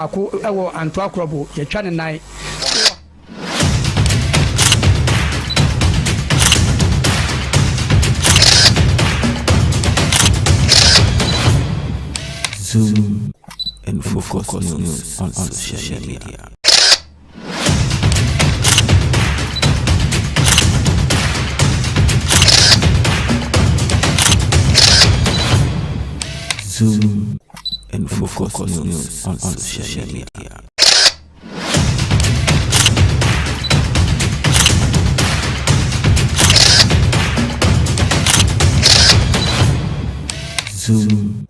ako ewo anto akrobo ye twa ne nan Zoom and focus news on social media. Zoom and focus news on social media. Zoom.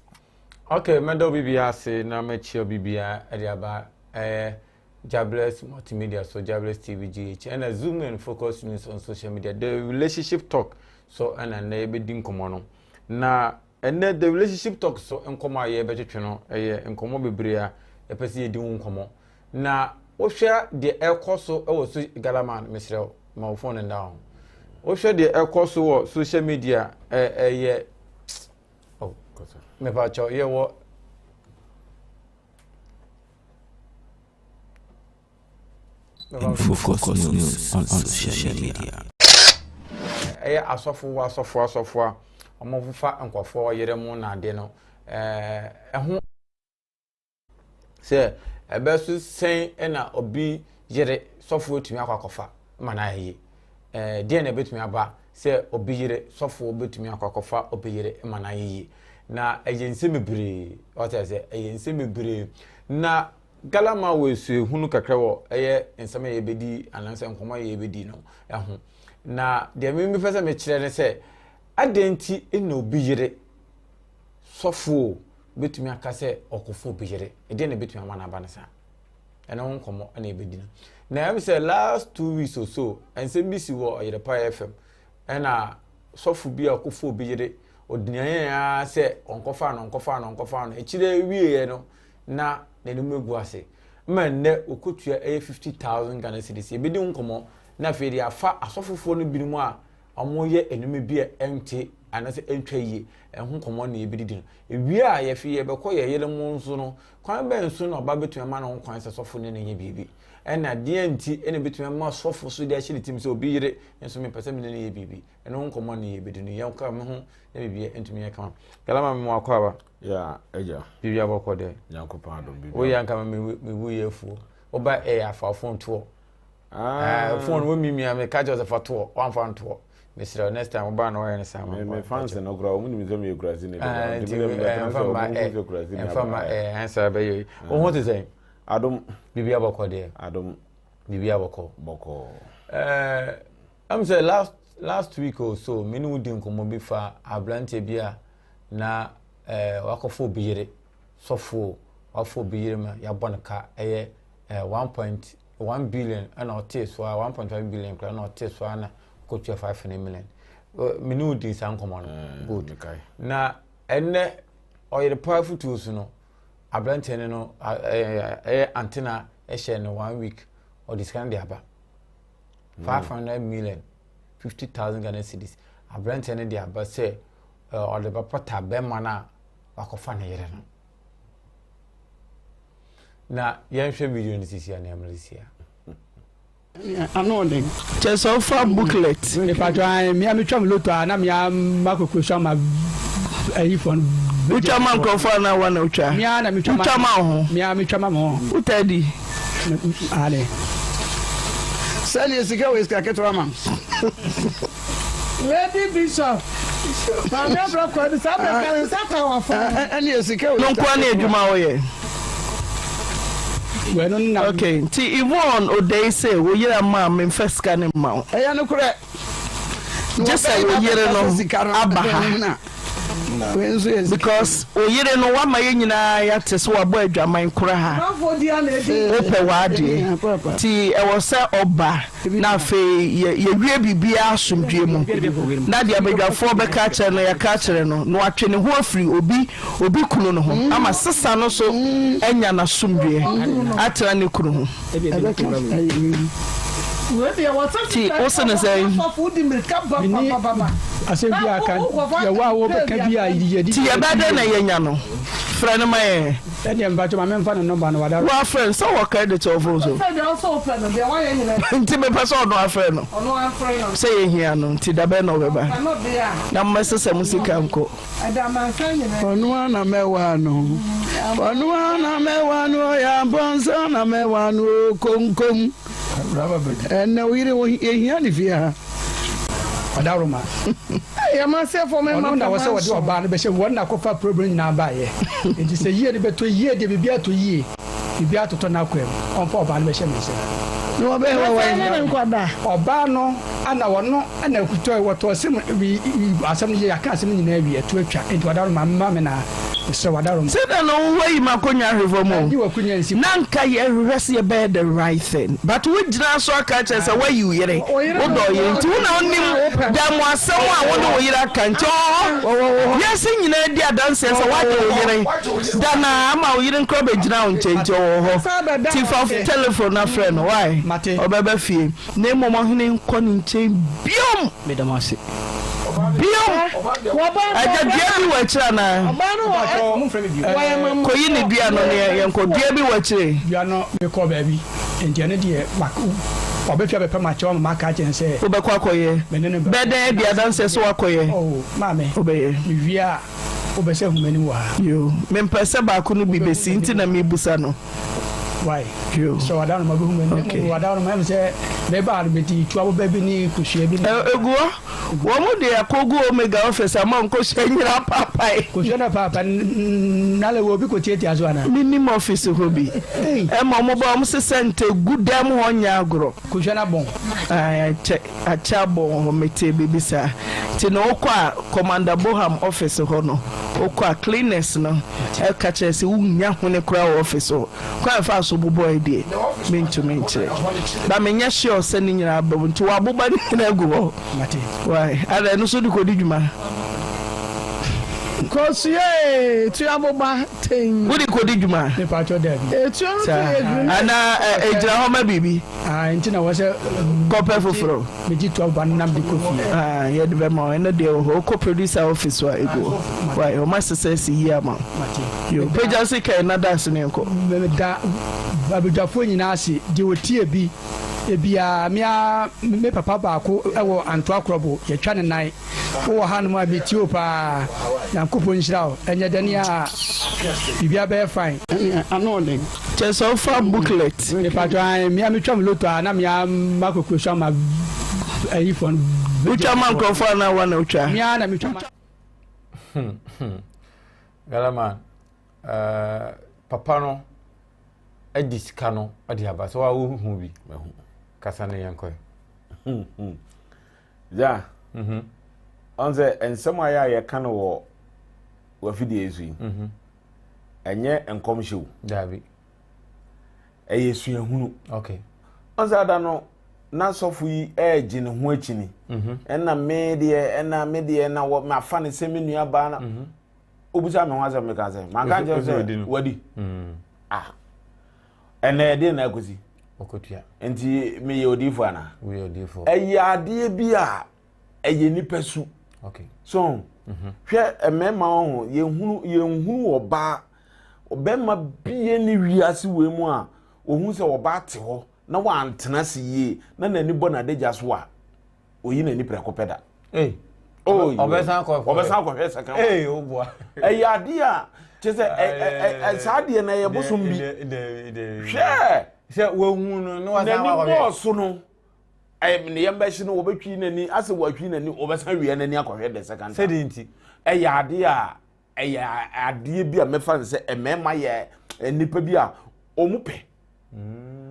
Okay, Mendo BBA say na mechio BBA ediaba Jahbless multimedia, so Jahbless TVGH and a Zoom and focus news on social media. The relationship talk so and a neighbor din komono. Na and then the relationship talk so nkoma ye beto tweno nkomo bebrea e pese ye din nkomo. Na wo hwe de ekoso e wo so galaman mesrew my phone and down. Wo hwe de ekoso wo social media ye oh gosa me ba cho ye wo Focus news on social media. Asofo omofufa nkofo yeremu na ade no eho se ebesu sen na obi yere sofo otumi akwakofa mana ayi de na betumi aba se obi yere sofo obetumi akwakofa obi yere mana ayi na eyense mebre o se eyense mebre na galama wesu hunu kakra wo ensema ye bedi ananse nkomo ye bedi no eho na de me pese me kire ne se adenti ina obi yire sofo betumi akase okofo obi yire de na betumi amana aba ne sa ene nkomo na ebedi na am say last 2 weeks or so ensem bisi wo yire pa FM ena sofo bi okofo obi yire odinyan ya se onkofa no ekire wiye no na nenu egu ase menne okotua 50,000 Ghana cedis ebedi nkomo na fe dia fa asofofo no binimu a omoye enumi bi ente anase entwaye ehun nkomo na ebedi din ewie a ye fe ye beko ye yele mu nso no kwan be nso na oba betuma ma no kwan se sofo ne nye bibi ena de enti ene betuma ma sofo so de a hye tim se obi yire nso me pese me ne ye bibi eno nkomo na ebedi no ye ka me ho na bibi entumi ye kama galama me mo akwa ba ya eja bibi aboko de yankopa adom bibi o yanka me wuye fu oba afa phone to phone wo mimi am ka just for to one phone to Mr. next time oba na we sama me fans no gra o munimi zemi ekurasi ne answer be you o what is saying adom bibi aboko de adom bibi aboko boko I'm say last week or so many would nkomo bi fa ablante bia na wakofo biyire sofo wafo biyire ma ya bonka 1.1 billion and ote so 1.5 billion kra na ote so na kotua 5 million minu di san komo good na enne oyire powerful tools no ablante ne no antenna share no 1 week or this kind aba 500 million 50,000 Ghana cedis ablante ne dia ba say or the papa be mana wakofa na yere no na yenhwe video ni sisi na amrisia ano den just offer booklet ni patwa mi ametwa mloto na mi makokosha ma ayi phone ucha man kofa na wana ucha mi ana mi twa ma ho mi ametwa ma ho utadi ale sani sika weska ketwa ma Lady Bishop Mama broko di sabe kan sata wa fo ani esike o no kwa na adwuma wo ye well no okay ti Yvonne Odei say wo yira ma me first can ma eya no kure just say wo yire no abaha because o yire no wa ma ye nyina ya te so wa bo adwaman kura ha ope wa de ti e wo se oba na fe ye wie bibia asomdwe mu na de abadwafo be ka kire no ya ka kire no no atwe ne ho afiri obi kunu no ho ama sesa no so enya na somdwe atra ne kunu ho Ti what's in say? Asem bia kan ya wa wo be ka bia yidi. Ti ya bada na yenya no. Friend my Ene mbacho ma memfa no number no wada. Wa friend so what credit of also. Friend also friend no be wa ye nyina. Nti me person no afre no. Ono afre no. Say here no nti da be no be ba. No be ya. Na mmesese musika nko. Ada man friend nyina. Ono na mewa no. Ono na mewa no ya bonso na mewa no konkom. Ene wire wo ehia ni fia. Adaroma. Ya ma se for me ma na wo se wo de oba no be she won na kofa problem na ba ye. Enti se yie de beto yie de bibia to yie. Bibia to na kwem. On fa oba no be she me se. No be wa nkwada. Oba no ana wono ana kuto wo to se asem ye aka asem nyina awie to atwa. Enti adaroma ma me na se wadaroma. Se da no wai makonya hrevo mo. Ni wakunya nsi. Nanka ye rese ye be the right thing. But we jina so aka che se why you yere. Wo do ye nti una onim da mo asem a wo do yere aka nti yes nyina di adanse se wa do yere. Da na ama wo yere nkro be jina on chenche wo ho. Tiff of telephone na friend why? Obebe fie. Na mo mo hene nkọ ni nchen biom. Medamase. Biom. Aja dia bi wa kira na. Koyi ni bia no ne yenko dia bi wa kire. Bia no me ko ba bi. Enti ene de obefia be pema che o ma ka chen se. Obekwa koye. Bede bia danse so akoye. Oh, mame. Obeye. Mi via obese humani wa. Yo. Me mpese ba ko no bi besi nti na me busa no. Why? Yo. So I don't know humani. Wada no me say me ba arbeti tu abo baby ni kuhia bi. Eguo. Wo mu de akogu omega office ama nko hanyira papai. Kuhia na papa na le wo bi ko tieti azo ana. Minimum office hobi. E ma mo ba mo se sente gudam ho nya agro. Kuhia na bon. Ai acha bon ho mete bibisa. Ti no kwa Commander Boham office ho no. Okwa cleaners no. E ka che se wunya ho ne kura office ho. Kwa fa so boy die. Mentu menche. Ba menya sure se ni nyina babu nti wa boba ni na gu ho. Mate. Why? Ada no so di ko di djuma. Kosie tu aboba ten. Wo di ko di djuma. Ne pa cho dabi. Tu ana ejira ho ma bibi. Nti na wo se kope foforo. Meji tu aba nam di kofi. Ye de be ma ene de ho ko producer office wa ego. Why? O ma success here ma. Mate. Yo peja se kai na dance ne ko. Me da babudafo nyina ase di otie bi ebia me papa ba ko ewo anto akrobo ye twa ne nan wo ha no ma bi tio pa yankopo nhira o enye dani a bibia be fine ano den just offer booklet me patwa me twam loto na me makoko sha ma ayi fon ucha man ko fa na wana ucha me na me twam galama papa no edisika no ade aba so wa wo hu bi kasa ne yankoy ja onze ensem aya ye kan wo wafidi ezu enye enkom hyew dabi eyesu ehunu okay onze ada no na sofu yi eji ne ho akini ena me de na wo ma fa ne seminu aba na obusa me ho azam me ka se ma kan je se wadi ene de na akosi okotua enti me ye odifo ana we odifo ade bi a eye nipasu okay so hwe emema ho ye hunu oba obema bie ni wiase we mu a ohun se oba te ho na wa antena se ye na nani bo na deja so a oyi na ni prekopeda obesan ko hwe second o boy eye ade a chese saade na ye bosom bi hwe se wo hunu no wa sa wa na boss no ne yamba shi no obetwi nani ase watwi nani obesan wiye nani akohwe the second se dinti ade bi a mefa nse emema ye nipa bi a omupe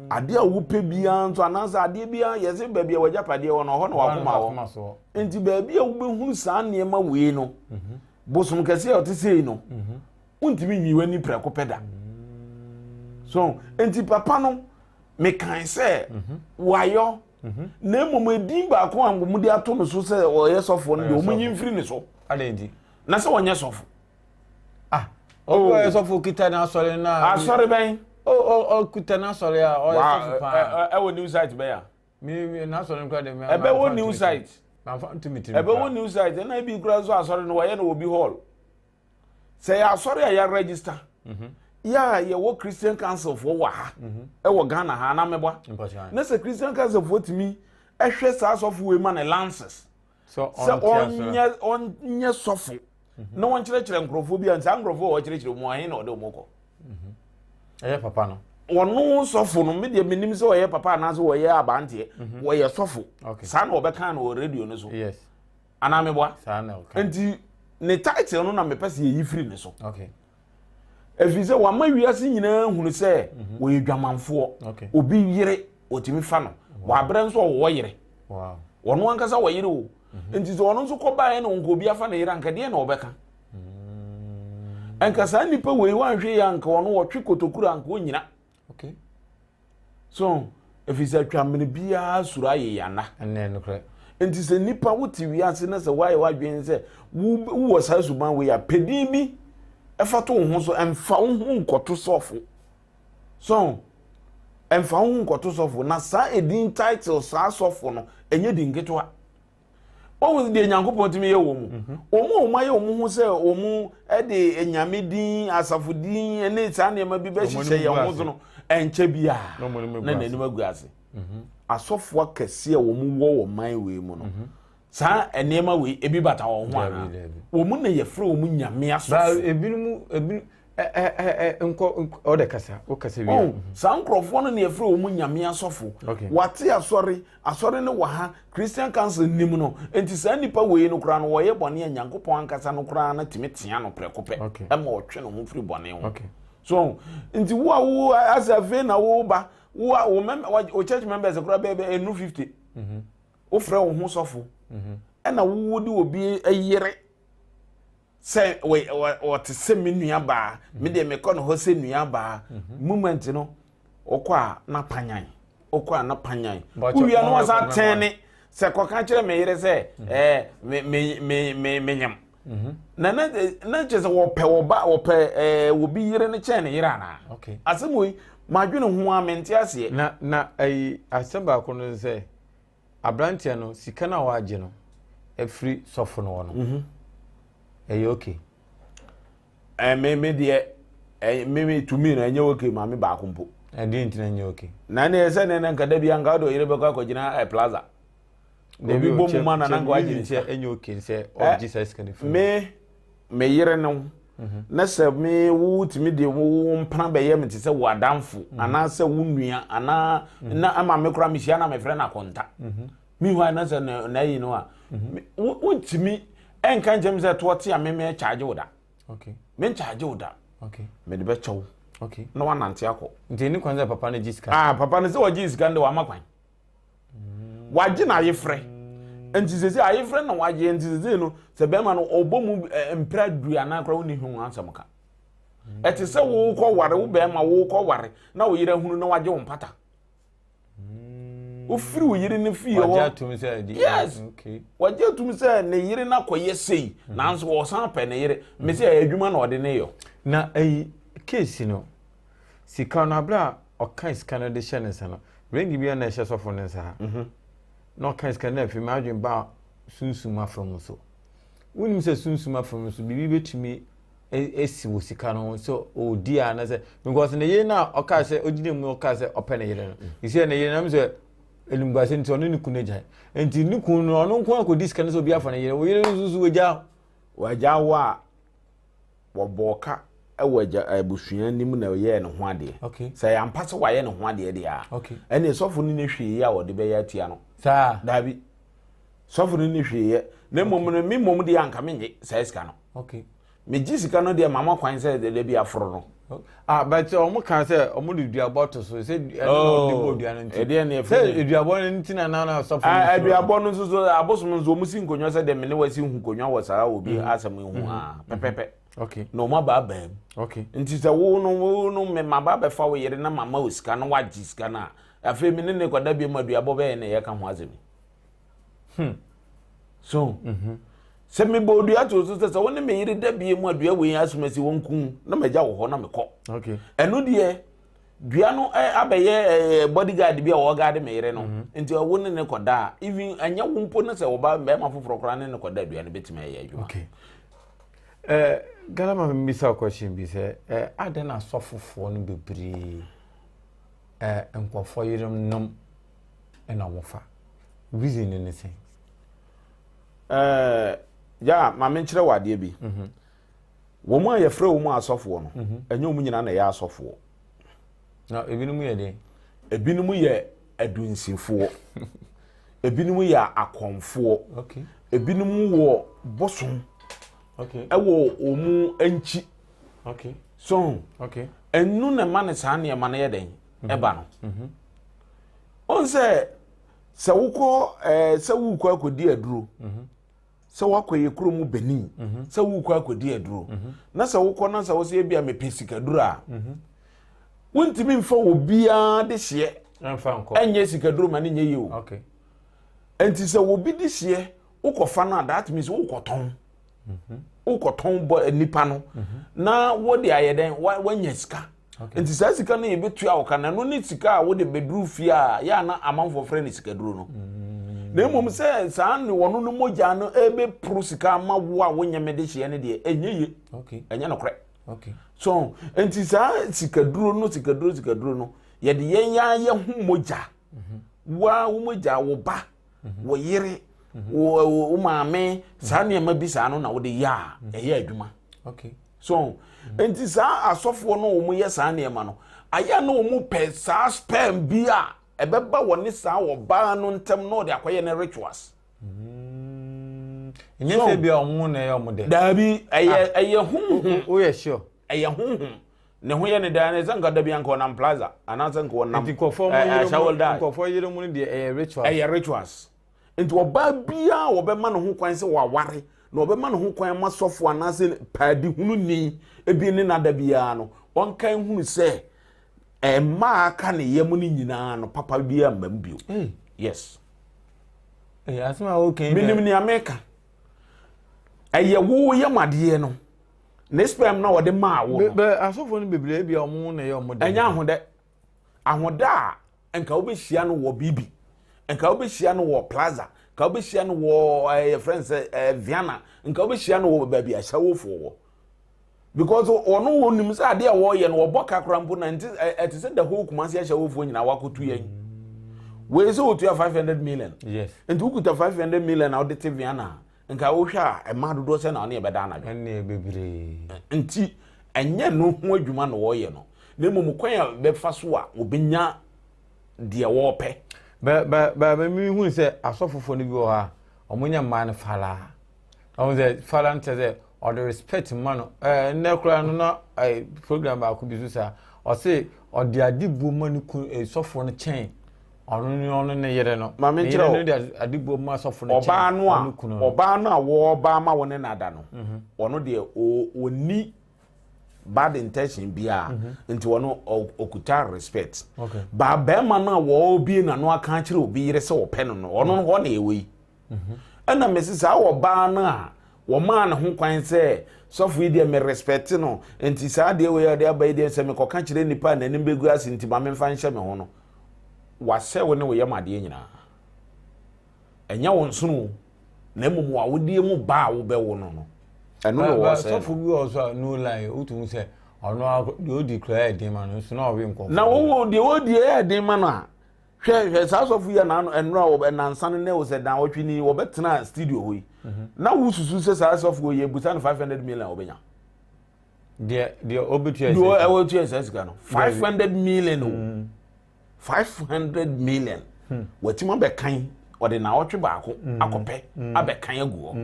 ade a wupe bi anto anansa ade bi a yese ba bi a wajapade wo no ho no wakoma wo enti ba bi a wubehunu saa niema we no bosom kase a otesei no untimi nyiwa ni prekopeda so enti papa no me kan se wayo na mom edin ba ko ambo mu de ato no so se oye sofo no de o munyi mfiri ne so alendi na se wonye sofo oye sofo kita na asore na asore ben o kita na asore a oye sofo pa e wo new site be ya Me na so nkra de me. Ebe wo new site. Ma fa ntimiti. Ebe wo new site na bi kura so asori no waye na obi hall. Say asori ya register. Ya ye wo Christian Council for wa ha. E wo Ghana ha na mebwa. Na say Christian Council for timi ehwe sa asofo we ma na lances. So onye sofo. Na won kire nkrofo bi an sa nkrofo wo kire mu ahin na ode omoko. Papa no. Wono sofo no me de menim se wo papa na so wo abante. Wo ye sofo. Sa na obeka na o radio no so. Yes. Ana mebwa. Sa na okay. Enti ne title no na me pese ye free ne so. Okay. Efize wa ma wiase nyina hunu se wo edwamanfo. Obi yire otimi fa no. Wa abere nso wo yire. Wow. Wono ankasa wo yire o. Enti so wono nso ko baa na nko obi afa na yire anka de na obeka. Ankasa nipa we wanhwe ya anka wono wo twe kotokura anka onyina. Okay. So efize atwamene bia sura ye yana. Enne no kre. Enti se nipa wuti wiase na se waye wadwen se wo sa suban we ya pedin bi efato ho so emfa ho nkoto sofo. So emfa ho nkoto sofo na sa edin title sa sofo no enye di nketo a. Owo de nyankopon timi ye wo mu. Omo maye omo ho se omo e de enyame din asafodin ene sa na ma bi be hihye ye ho so no enche bia na nanim aguase. Asofo akese wo mu wo man we mu no. Sa enema we ebi bata wo ho ana. Wo mu na ye frɛ wo mu nyame asofo. Ba ebi nko o de kasa o kasa wi. Oh, sa nkrofo no na ye frɛ wo mu nyame asofo. Wate asori ne wa ha Christian Council nim no. Enti sa nipa we no kra no wo ye bone Nyankopɔn ankasa no kra na timitia no prekope. Ema otwe no ho firi bone ho. So, nti wo asafe na wo ba wo church members kura be enu 50. Wo frɛ wo ho sofo. Na wo di obi ayere se we te se menua ba me de me kɔ no ho se nua ba moment no okɔ na panyan uwia no wasa tene se kɔ ka kyerɛ me yere se me nyam na je se wo pɛ wo bi yere ne kyɛ ne yere ana asemu ma dwene ho amente ase na ai asamba ko no se abrantia no sika na wa agye no every sofo no no okay me de me to me na enye okay ma me ba akompo didn't enye okay na ese ne nka da bia nka do yire be kwa kogina plaza de bi bomu ma na nka waje se enye okay se of Jesus can me yire no na se me wo timi de wo mpana be ye me se wo adamfo ana se wo nua ana na ama me kura me hia na me frɛ na konta mi wa na se na yi no a wo timi enka njem se to te a me charge wo da me charge wo da me de be chew na wa nante akọ nti ni kwanza papa na jiska papa na se wa jiska nde wa makwan waje na ayefrɛ enti sese ayefrɛ na waje enti sese no se be ma no obomu empra dua na akra woni hu ansam ka eti se wo kɔ ware wo be ma wo kɔ ware na wo yire hunu na waje wo mpata o free wo yire ne fie wo waje atum se di waje atum se ne yire na koye sei na nso wo san pɛ ne yire me se adwuma na ɔde ne yo na case no sika na bra okan sika na de hye ne sana rengi bia na hye sofo ne nsa ha no kan sika na afi ma adwen ba sunsuma from so wonim se sunsuma from so bibi betumi esi wo sika no so odi a na se because ne ye na oka se ogine mu oka se opene yire no isi ne yire na me se elumbase nti onu ni kuneja enti ni kunu onu nko akodi sika ne so bia fa ne yire wo yire susu waja wa boka ewaja abusua nim na ye ne ho ade say ampase wa ye ne ho ade dia ene sofo ni hwe ya wo de be ya tia no sa dabi sofo ni hwe ye na mom de anka menye say sika no me ji sika no de mama kwan say de bia foro no but omo kan say omo de dua bottle so say no de bo dua no nti de ne say dua bo no nti na sofo dua bo no so abosom nzo mu si nkonwa say de me ne wasi hu konwa wo sara obi asam hu pepepe no ma ba bam nti se wo no me ma ba be fa wo yire na mama osika no waji sika na afi me ne kwada bi ma dua bo be ne ye ka ho azemi so se me bo dua to so se wo ne me yire da bi mu adua we asumasi wonku na magya wo ho na me kɔ eno de dua no abeye bodyguard bi a wo guard me yere no nti wo ne koda even anya wo mpo ne se wo ba be ma foforo kra ne koda dua ne betima ye adwuma okay galama mbisa question bi se ade na sofofo no bebre enkofo yirim nom ena wofa reason ne sen ya ma menkyere wade bi wo mu ayefre wo mu asofo no anya wo mu nyina na ya asofo na ebinumu ye de ebinumu ye adunsifo ebinumu ya akonfo okay ebinumu wo bosom okay ewo omu anchi okay so okay enu na ma ne saa ne ma na ye den eba no on se wukọ se wukọ akodi aduro se wakoye kuromu beni se wukọ akodi aduro na se wukọ na se wo se bia mepesika duro a wontimi mfa obia de hye amfa nko enye sika duro ma ne nye yewo okay enti se obi de hye ukofa na that means ukoton ukoton bo nipa no na wo de ayeden wanya sika enti sa sika na yebetu awoka na no ni sika a wo de bedru fi a ya na amanfo frɛ ni sika duro no na emom se sa ne wono no mogya no ebe pro sika ma wo a wonya me de hye ne de enye okay enye no korɛ okay so enti sa sika duro no ye de yenya ye hu mogya wa wo mogya wo ba wo yire wo maame sa ne ma bi sa no na wo de ya eye adwuma okay so enti sa asofo no wo mu ye sa ne ma no aya no wo mu pe sa spam bi a ebeba woni sa wo ba no ntem no de akoye ne rituals nyefe bi omu na ye omu de dabi eye hu o ye sure eye hu ne ho ye ne da ne zanga da bi anko na plaza anansa nko na nkofo yire mu de rituals rituals enti oba bia obema ne ho kwan se waware na obema ne ho kwan masofo anase paadi hunu ni ebi ne nada bia no onkan hunu se ma aka ne yemu ni nyina no papa bia mbam bio yes asema okay minim ni America eye wo ye made no ne spam na wode ma wo be asofo no bebre bia omu na ye omu de enya ahode a enka obehia no wo bibi enka obehia no wo plaza ka obehia no wo friends Viana enka obehia no wo baby a shawofo wo because ono wonim say ade a wo ye no wo boka krampo na it is the whole Kumasi shawofo nyina wakotu yen we say otu 500 million yes and who could 500 million out the Viana enka wo hwa e ma dodo se na one e beda na ene bebre enti enye no ho adwuma no wo ye no na mum kwan a be fa so a obenya de wo pe ba mi hu se asofofo no bi wo ha omunya man fala on the fala nte se or the respect man ne kura no na program ba ko bi so sa o se o de adibo man ku sofo no chen ono ne yere no ma me nkyerɛ no de adibo ma sofo no chen oba no a wo ba ma wo ne nada no ono de oni bad intention bia nti wono okuta respect okay ba be ma na wo bi na no aka kire obi yire se wo pe no ono ho na ewe ana mesisa wo ba na wo ma na ho kwan se sofu ide me respect no nti sa de we de abai de se me ko ka kire nipa na nim begu ase nti ba me mfa nhye me ho no wase wo ne wo yamade nyina enya wo nsunu na mum wa wodie mu ba wo be wo no eno no wo se sofu bi also no lie utu se ono de o declare dem man so na we nko na wo de o de dem man a hwe sa sofu ya na enro a wo na nsan ne wo se dan wotwi ni wo betena studio hoyi na wo susu se sa sofu ye busa no 500 million obenya de obetu ese do e wo tu ese sika no 500 million o 500 million watima be kan ode na wotwe baako akope abekan aguo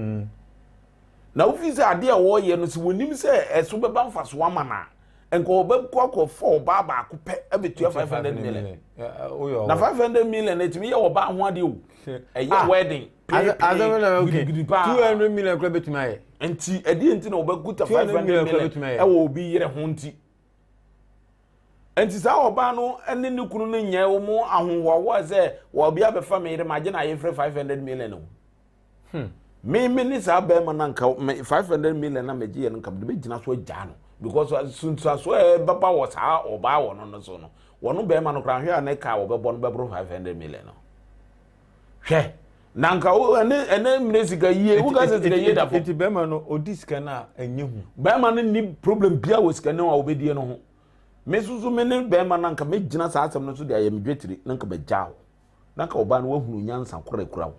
na ofize ade a wo ye no se wonim se eso beba mfaso amana enko obekọ akọ ba baako pe abetua 500 million na 500 million etimi ye wo ba ho ade o eye wedding azamela okay 200 million kra betuma ye enti enti na obekuta 500 million e wo obi yire ho enti sa oba no ene ne kunu no nya wo mu ahonwo ze wo bia be fa me yire ma je na ye 500 million no me ni sa ba ma na nka 500 million na meje ye nka de be gina so agya no because suntua so baba was ha oba wono no so no wono be ma no kra hwe na ka wo be bo no be bro 500 million no hwe nanka wo ene mresika yie wo ga se sika yie da fo enti be ma no odisika na enye hu be ma no ni problem bia wo sika na wo be die no ho mesusu me ne be ma nanka me gina sa asem no so dia ye medwetiri nanka be jawo nanka oba no wahunu nyansa kora kura wo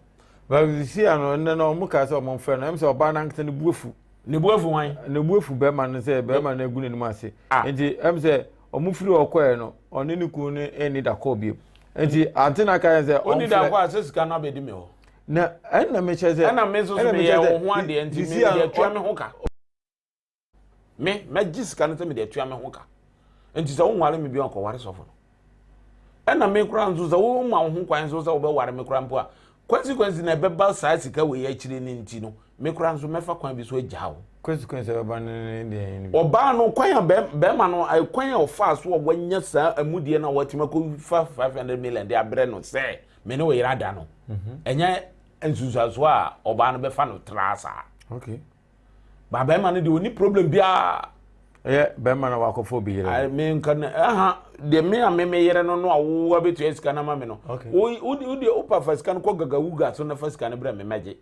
ba si ano ne no mu ka se o mo mfa no em se oba nanka ne buafu ne buafu wan ne buafu be ma no se be ma na egu ne mu ase enti em se o mu firi okoe no oni ne ku ne eni da ko bi enti antina ka se oni da ko ase sika na be di me ho na na me cheze na me so me ye wo ho ade enti me de tua me ho ka me gisika no se me de tua me ho ka enti se wo nware me bi onko ware sofo no na me kura nzo se wo ma ho kwan so se wo be ware me kura mpo a consequence na be ba sa sika we ya chire ni nti no me kura nzo mefa kwan bi so agya wo consequence ba ne de oba no kwan be ma no kwan ya ofa so wo nya sa amudie na watima ko 500 million de abre no se me ne we irada no enya ensusuaso a oba no be fa no trasa okay ba be ma no de oni problem bia be ma na wakofo bi yere I mean kan de me a me yere no no awo betu esika na ma me no udi opa fasika no ko gagawuga so na fasika no bra me meje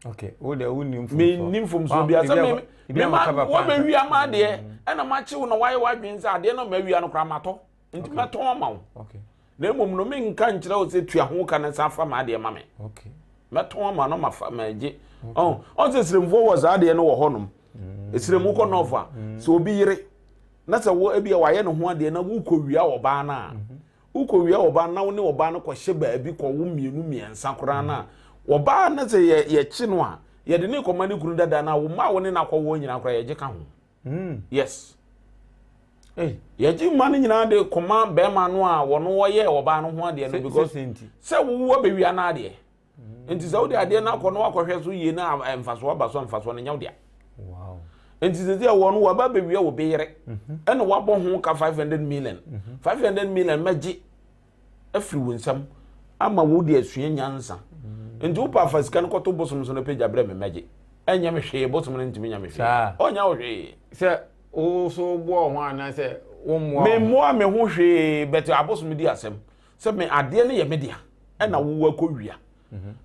okay o de woni mfum me nimfum so bia sa me ma wo be wi ama de na ma chi wo no waye wadwen sa de no ma wi ano kra mato nti ma to ma wo okay na mom no me nka nkyere wo se tua ho ka na sa fa ma de ma me okay ma to ma no ma fa ma je on se sremfo wo za de no wo honom esremu ko no fa so obi yire na se wo ebia waye no ho ade na wo kowia oba na wo kowia oba na wo ne oba no ko hye ba bi ko wo mienu miensa kora na oba na se ye chi no a ye de ne ko mani kunu dada na wo ma wo ne na ko wo nyina kora ye je ka ho yes ye ji mani nyina de koma be ma no a wo no wo ye oba no ho ade no because se wo be wia na ade enti se wo de ade na ko no akɔhwɛ so yie na mfaso aba so mfaso no nya wo de wow enti se dia wo no wo ba be wia wo be yere ene wo abɔ ho ka 500 million 500 million magi afiri wo nsam ama wo de asua nyansa enti wo pa fasika no kɔto bosom so no pagya bre me magi enya me hwe bosom no ntimi nya me hwe onya wo hwe se o so bo ho ana se wo mo me mo me ho hwe bet abosom di asem se me ade ne ye me dia ena wo akɔwia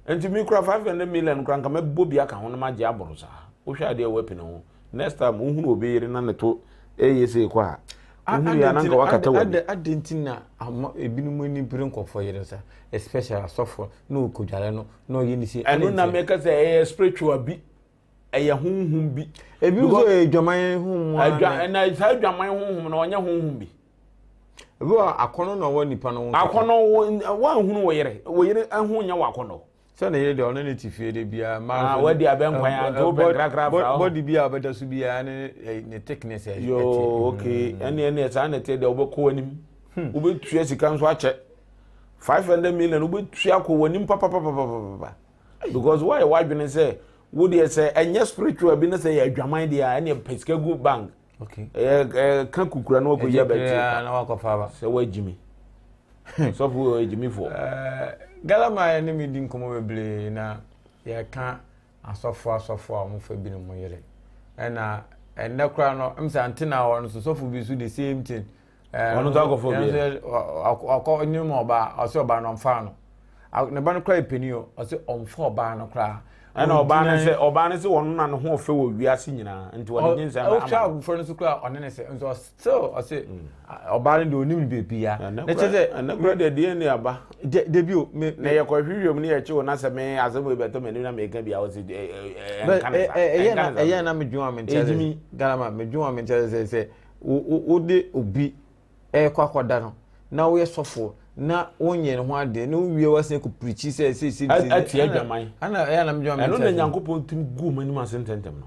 enti mi kura 500 million kura nka me bobia ka ho no ma gye aboro sa wo hwe ade wo pene ho next time wo hunu obi yire na ne to eyese ko a wo ya na nka wakata wo adentina ebinum ni bere nkofo yire sa especially asofo no kodware no no ye ni si eno na me ka say spiritual bi eye honhum bi ebi so edwaman honhum na sa edwaman honhum na onye honhum bi ebi akono na wo nipa no akono wa hunu wo yire ahun nya wakono se na yire de ono ne tifie de bia ma wadi abenkwan ya to be krakra fra body bia obeda su bia ne thickness ya yo okay ene sa na te de obekọ wanim obetua sika nso ache 500 million obetua ko wanim papa because why wadwene say wo de say enye spiritual bi na say ya adwaman de a ene pesika go bank okay kan kukura na wakoya beti na wakofa ba se wajimi so fu wajimi fo galama ya ne medi nkomo beble na ya ka asofo a mo fa bi no mo yere na enne kra no msa antena won so sofu bi so the same thing ono to akofo bi akọ nyum oba aso oba no mfa no ne ba no kra epenio aso omfa oba no kra ana oba ne se won na no ho ofe wo wiase nyina nti won nyinsa ama o twa for no so kra one ne se nso still ase oba ne onim be bia ne cheze na kra de DNA aba de bio me na ye kwa hwihwem ne ye che wo na se me azemo beto me na me ka bia wo se eye na me dwuma me cheze galama me dwuma me cheze se o de obi kwakoda no na wo ye sofo na onye ne ho ade na wie wase ko preach say ati adwaman ana ya na mjwa eno na nyankopon tim gu mani ma sententem no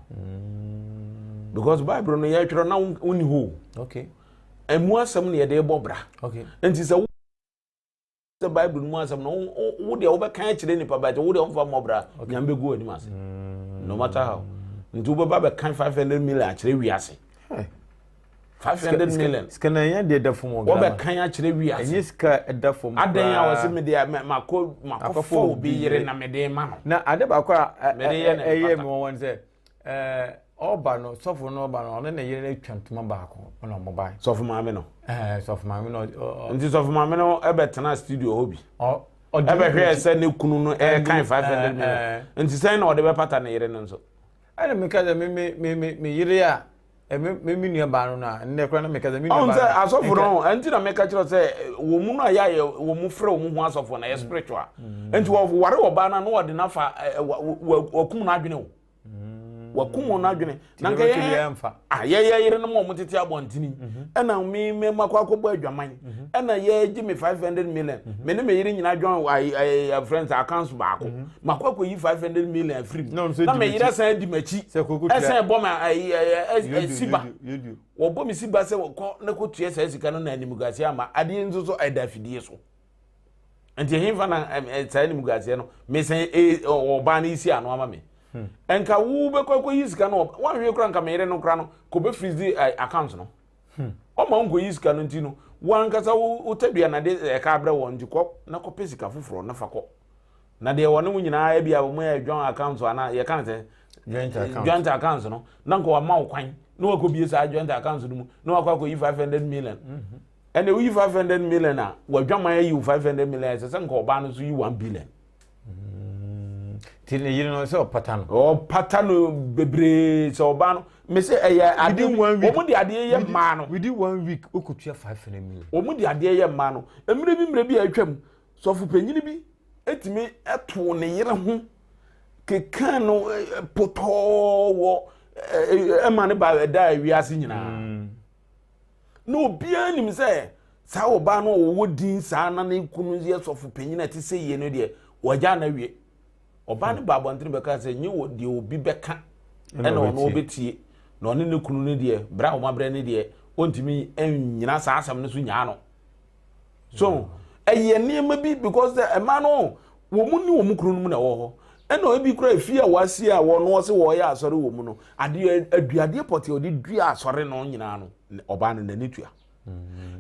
because bible no ye twero na oni ho okay emu asem ne ye de bobra okay enti se the bible mu asem no wo de wo be kan kire ni pa ba wo de wo fa mobra nyambe gu ani ma se no matter how ntu bo ba be kan 500 million akire wiase 500 million skana ya de da fumo ga obe kan ya kire wi ase enyi ska da fumo adan ya wase me de makofo bi yire na me de ma no na ade ba kwa eye me won say oba no sofo no oba no na yere twantuma baako na mobile sofo maame no sofo maame no nti sofo maame no ebetena studio hobi ebe hwe se ne kunu no kan 500 million nti sen na ode be pata na yere no nso ana me kaza me yire a me nua ba no na nne kra na me kaza me nua ba on say asofo no nti na me ka kiro say wo mu no aya wo mu frɛ wo mu ho asofo na spiritual nti wo ware wo ba na no ode na fa wakum na adwene wo wakum na adwene na nka ye yere no mo tete abontini na me makwakobo adwaman na ye gi me 500 million me ne me yere nyina adwan friends accounts baako makwako yi 500 million free na me yere san di machi san bo ma siba wo bo mi siba se ko na ko tue sai sika no na animugase ama ade nzo so aidafidie so nti himfa na sai animugase no me san oba na isi ano ama me enka wu be ko yisika no wan hwe kra nka mere no kra no ko be freeze account no o ma nko yisika no ntino wan kasa wo tadua na de ka abre won nti ko na ko pesika foforo na fa ko na de won mu nyina bia bo mo ya dwan account ana ye kan se joint account no na nko wa ma wo kwan na wa ko bie sa joint account no mu na wa ko yi 500 million and we 500 million a wa dwan ma yi 500 million se nko ba no so yi 1 billion tine yiri no se opatano bebre so ba no me se ade omu de ade ye ma no within 1 week okutua 500 million omu de ade ye ma no emre bi atwam sofu panyini bi etimi eto ne yere ho keka no poto wo ema ne ba da wiase nyina no bia nim se sa wo ba no wo din sa na ne kunu ye sofu panyina ti se ye no de waja na wie oba ne babo antene beka se nyi wo de obi beka ena ono obetie na one ne kunu ne de bra wo mabra ne de ontimi ennyina sa asam ne so nya no so eye niema bi because the man no wo mu ni wo mu kunu mu na wo ho ena obi kura efi a wasi a wo no se wo ya asore wo mu no ade aduade poti odi dua asore no nyina no oba ne nani tua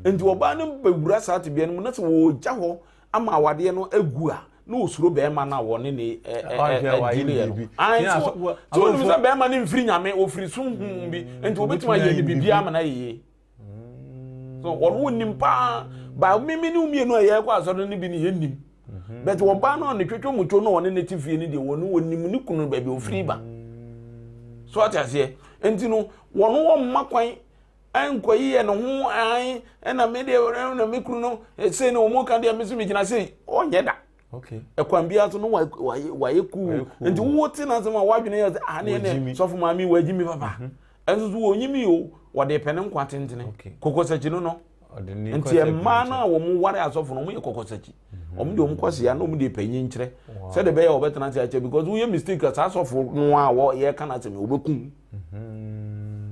enti oba ne bewura sa te bia no mu na se wo gya ho ama awade no agu a no osuro be ma na wo ne ne dile no so no se be ma ne mfiri nyame ofiri sunhum bi enti obetima ye ne bibia ma na ye so wo nim pa ba mimi ni umie no ye kwa asoro ne bi ne yenim but wo ba no ne twetwo mucho no one ne tifie ne de wo nim ne kunu ba bi ofiri ba so atase enti no wo no makwan enkoyi ye no ho an na me de na me kunu no se ne wo mo kan de me se me gina se onye da okay ekwan bia so no waye ku enti wo ti na zema wadwene ye ne sofo mami wagimi papa enso so onyimi o wode pene nkwa tentene kokosachi no enti e ma na wo mu ware asofo no mu ye kokosachi o mu de o mu kwase ya na o mu de panyin kire se de be ya obetana ti ache because wo ye mistake as asofo no a wo ye kana teme obekum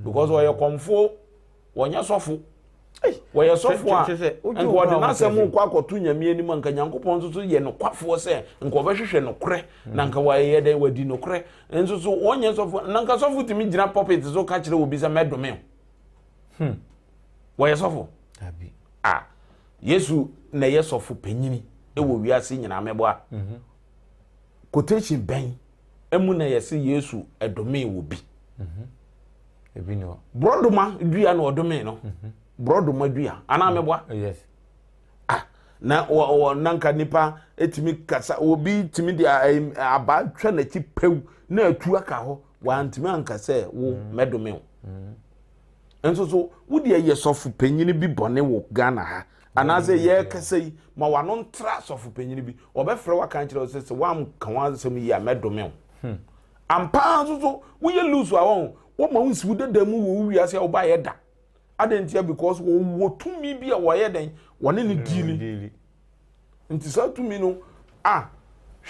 because wo ye komfo wonya sofo wo ye sofo a nko wode na asem kwa akoto nyame ani man ka nyankopon so ye no kwafo se nko obehwehwe no kre na nka wa ye de wadi no kre enso so wonye sofo na nka sofo timi gina puppet so ka kire obi se medome wo ye sofo abi Yesu na ye sofo panyini ewo wiase nyina mebo a quotation ben emu na ye se Yesu edome wo bi ebi no brodoma dua na odome no brodoma dua ana mebo yes na nanka nipa etimi kasa obi timi de aba twa na ti pew na atu aka ho wantimi anka se wo medome wo enso so wodi ye sofo panyini bi bone wo Ghana ha anaze ye kasei ma wano ntra sofo panyini bi obefre waka nkire se wam kan wasem yi a medome wo ampa so wo ye lose awon wo ma unsi wo dadamu wo wiase wo ba ye da adentia because wo tumi bi a wo ye den wone ne dili nti sa tumi no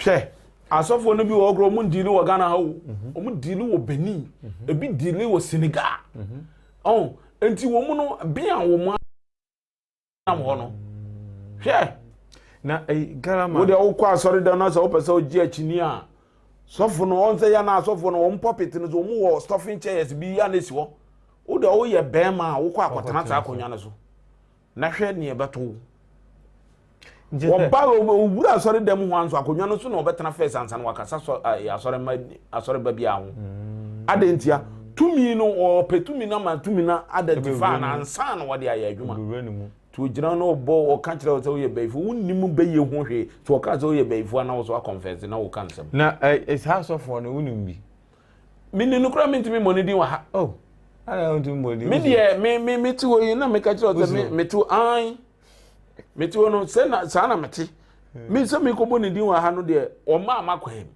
hwe asofo no bi wo ogro mu dili wo Ghana ha wo mu dili wo Benin ebi dili wo Senegal enti wo mu no bia wo mu na mo no hwe na garama wo de wo kwa asori da na so pese oji achini a sofo no on se ya na asofo no wo puppet no so mu wo stuffing chairs bi ya na si wo wo de wo ye bema wo kwa akotana ta akonya na so na hwe ne beto wo ba wo wura asori da mu ho anso akonya no so na obetena face ansa na wakasa so asori ba bia ho adentia tumi no or petumi na man tumi na identify na ansa na wode aye adwuma to gina no bo o ka kire o se wo ye baifu wonnimu beye ho hwe to o ka se wo ye baifu na wo so confess na wo kan sem na is house of one wonnim bi mini no kra mentimi moni din wa ha oh I don't do money me de me ti wo yi na me ka kire o se me tu an me ti wo no se na sa na meti me se me ko boni din wa ha no de o ma amakwan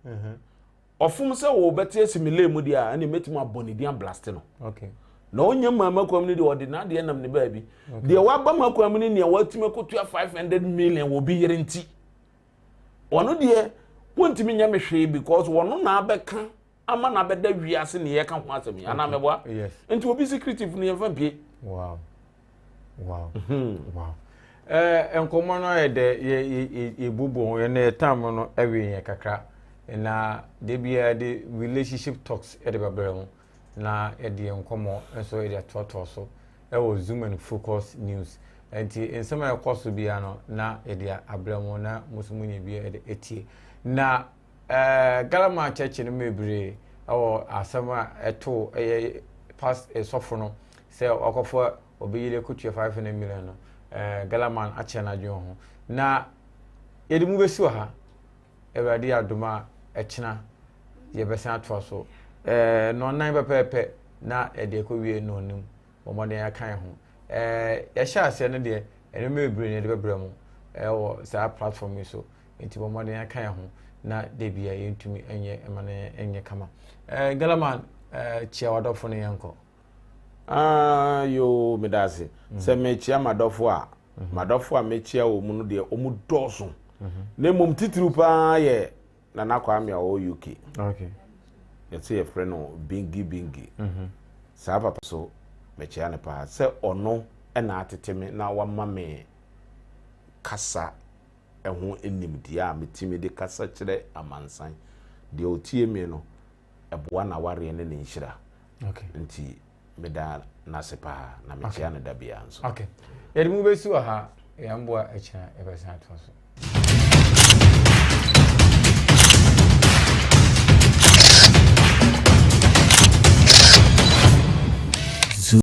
ofum se wo beti asimile mu dia ani metuma bonidian blast no okay na onye mama kwam ni de odi na de nam ne baabi de wa ba makwam ni ne watime kotua 500 million wo bi yere nti ono de wontimi nya me hwe because wono na abeka ama na beda wiase ne ye ka ho asemi ana meboa yes nti obi secretive ne yemfa pie wow enkomo no ye de ye bubu ye na time no ewe ye kakra na debia de relationship talks e de babramo na e de enkomo enso e de toto so e wo zoom and focus news enti ensema e koso bia no na e de abramo na musumunye bia e de etie na galama church no mebre awo asema eto e past sofo no se okofo obeyire kutua 500 million no galaman ache na dwo ho na yedi mu besi wa ha ewade adoma echina ye besa ato so no nan pepepe na ede ko wie no nim omo de akan ho ye sha ase ne de ene mebre ne de bebre mu wo sa platform so enti omo de akan ho na de bia yentumi enye emane enye kama galaman chia wadofo ne yanko yo medase se me chia madofo a me chia wo mu no de omu doso na mum titru pa ye na nakwa me o UK okay yetse ye friend no bingi sa papa so me chia ne pa se ono na ateteme na wama me kasa eho enimdia metimi de kasa kire amansan de otie me no eboa na ware ne ne nhira okay nti meda na sepa na me chia ne da bia nso okay yedi mu besi wa ha yamboa echa ebesa ato so